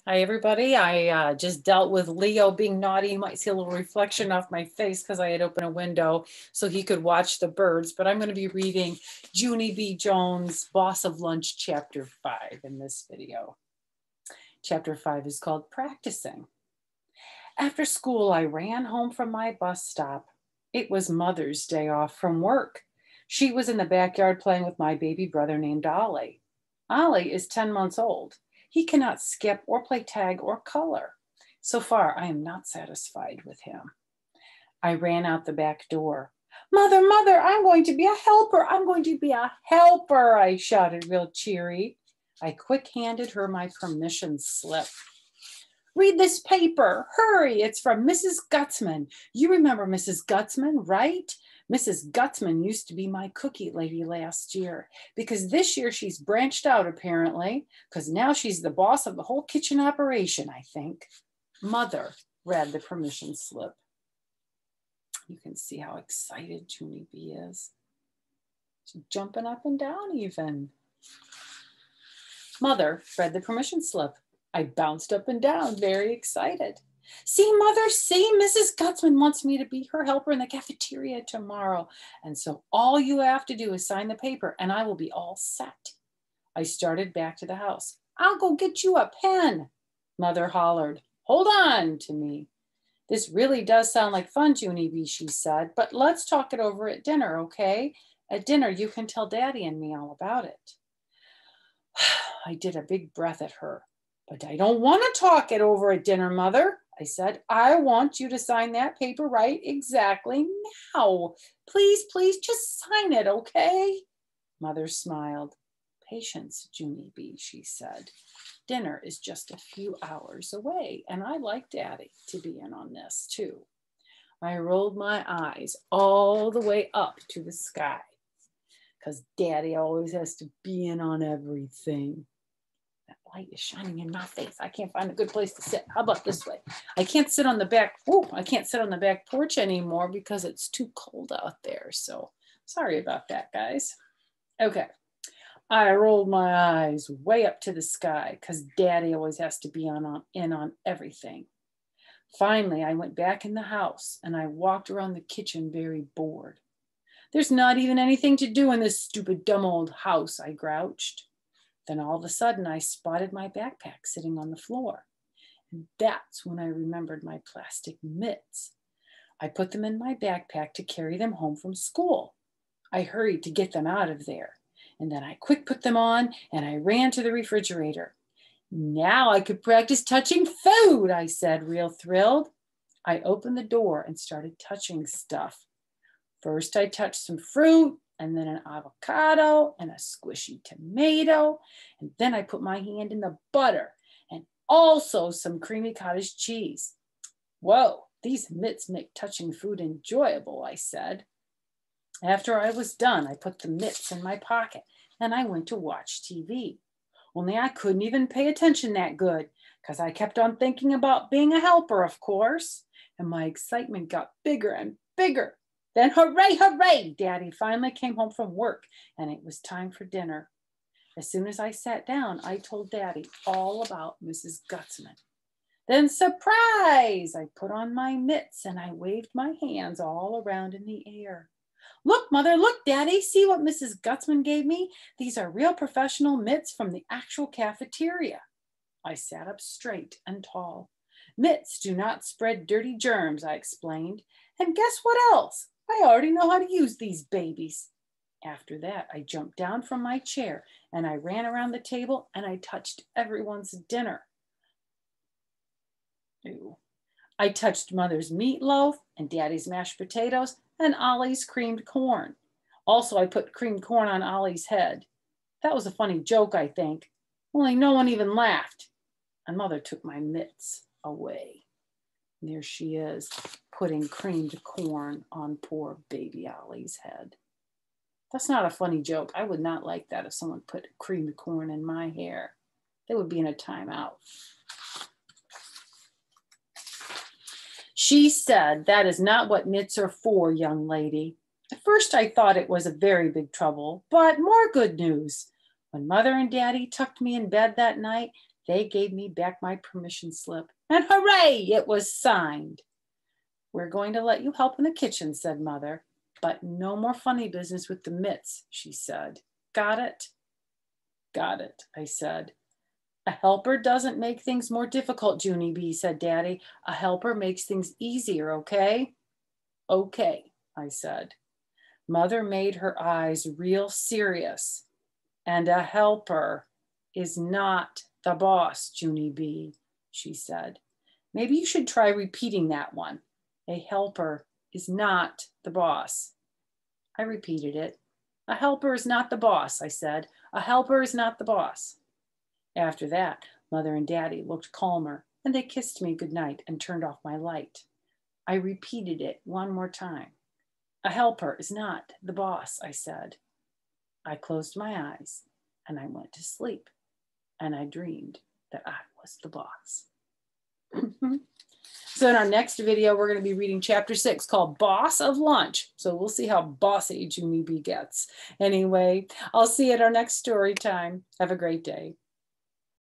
Hi, everybody. I just dealt with Leo being naughty. You might see a little reflection off my face because I had opened a window so he could watch the birds. But I'm going to be reading Junie B. Jones' Boss of Lunch, Chapter 5 in this video. Chapter 5 is called Practicing. After school, I ran home from my bus stop. It was Mother's Day off from work. She was in the backyard playing with my baby brother named Ollie. Ollie is 10 months old. He cannot skip or play tag or color. So far, I am not satisfied with him. I ran out the back door. Mother, Mother, I'm going to be a helper. I'm going to be a helper, I shouted real cheery. I quick-handed her my permission slip. Read this paper. Hurry, it's from Mrs. Gutzman. You remember Mrs. Gutzman, right? Mrs. Gutzman used to be my cookie lady last year because this year she's branched out apparently because now she's the boss of the whole kitchen operation, I think. Mother read the permission slip. You can see how excited Junie B is. She's jumping up and down even. Mother read the permission slip. I bounced up and down, very excited. See, Mother, see, Mrs. Gutzman wants me to be her helper in the cafeteria tomorrow. And so all you have to do is sign the paper and I will be all set. I started back to the house. I'll go get you a pen. Mother hollered, hold on to me. This really does sound like fun, Junie B, she said, but let's talk it over at dinner, okay? At dinner, you can tell Daddy and me all about it. I did a big breath at her. But I don't want to talk it over at dinner, Mother, I said. I want you to sign that paper right exactly now. Please, please, just sign it, okay? Mother smiled. Patience, Junie B, she said. Dinner is just a few hours away, and I like Daddy to be in on this, too. I rolled my eyes all the way up to the sky, because Daddy always has to be in on everything. Light is shining in my face. I can't find a good place to sit. How about this way? I can't sit on the back. I can't sit on the back porch anymore because it's too cold out there. So sorry about that, guys. Okay. I rolled my eyes way up to the sky because Daddy always has to be in on everything. Finally, I went back in the house and I walked around the kitchen very bored. There's not even anything to do in this stupid, dumb old house, I grouched. Then all of a sudden, I spotted my backpack sitting on the floor. And that's when I remembered my plastic mitts. I put them in my backpack to carry them home from school. I hurried to get them out of there. And then I quick put them on and I ran to the refrigerator. Now I could practice touching food, I said, real thrilled. I opened the door and started touching stuff. First, I touched some fruit, and then an avocado and a squishy tomato. And then I put my hand in the butter and also some creamy cottage cheese. Whoa, these mitts make touching food enjoyable, I said. After I was done, I put the mitts in my pocket and I went to watch TV. Only I couldn't even pay attention that good because I kept on thinking about being a helper, of course. And my excitement got bigger and bigger. Then hooray, hooray, Daddy finally came home from work and it was time for dinner. As soon as I sat down, I told Daddy all about Mrs. Gutzman. Then surprise, I put on my mitts and I waved my hands all around in the air. Look, Mother, look, Daddy, see what Mrs. Gutzman gave me? These are real professional mitts from the actual cafeteria. I sat up straight and tall. Mitts do not spread dirty germs, I explained. And guess what else? I already know how to use these babies. After that, I jumped down from my chair and I ran around the table and I touched everyone's dinner. Ew. I touched Mother's meatloaf and Daddy's mashed potatoes and Ollie's creamed corn. Also, I put creamed corn on Ollie's head. That was a funny joke, I think. Only no one even laughed. And Mother took my mitts away. There she is, putting creamed corn on poor baby Ollie's head. That's not a funny joke. I would not like that if someone put creamed corn in my hair. They would be in a timeout. She said, that is not what mitts are for, young lady. At first I thought it was a very big trouble, but more good news. When Mother and Daddy tucked me in bed that night, They gave me back my permission slip, and hooray, it was signed. We're going to let you help in the kitchen, said Mother, but no more funny business with the mitts, she said. Got it? Got it, I said. A helper doesn't make things more difficult, Junie B, said Daddy. A helper makes things easier, okay? Okay, I said. Mother made her eyes real serious. And a helper is not the boss, Junie B, she said. Maybe you should try repeating that one. A helper is not the boss. I repeated it. A helper is not the boss, I said. A helper is not the boss. After that, Mother and Daddy looked calmer, and they kissed me goodnight and turned off my light. I repeated it one more time. A helper is not the boss, I said. I closed my eyes and I went to sleep, and I dreamed that I was the boss. So in our next video, we're going to be reading chapter 6 called Boss of Lunch. So we'll see how bossy Junie B gets. Anyway, I'll see you at our next story time. Have a great day.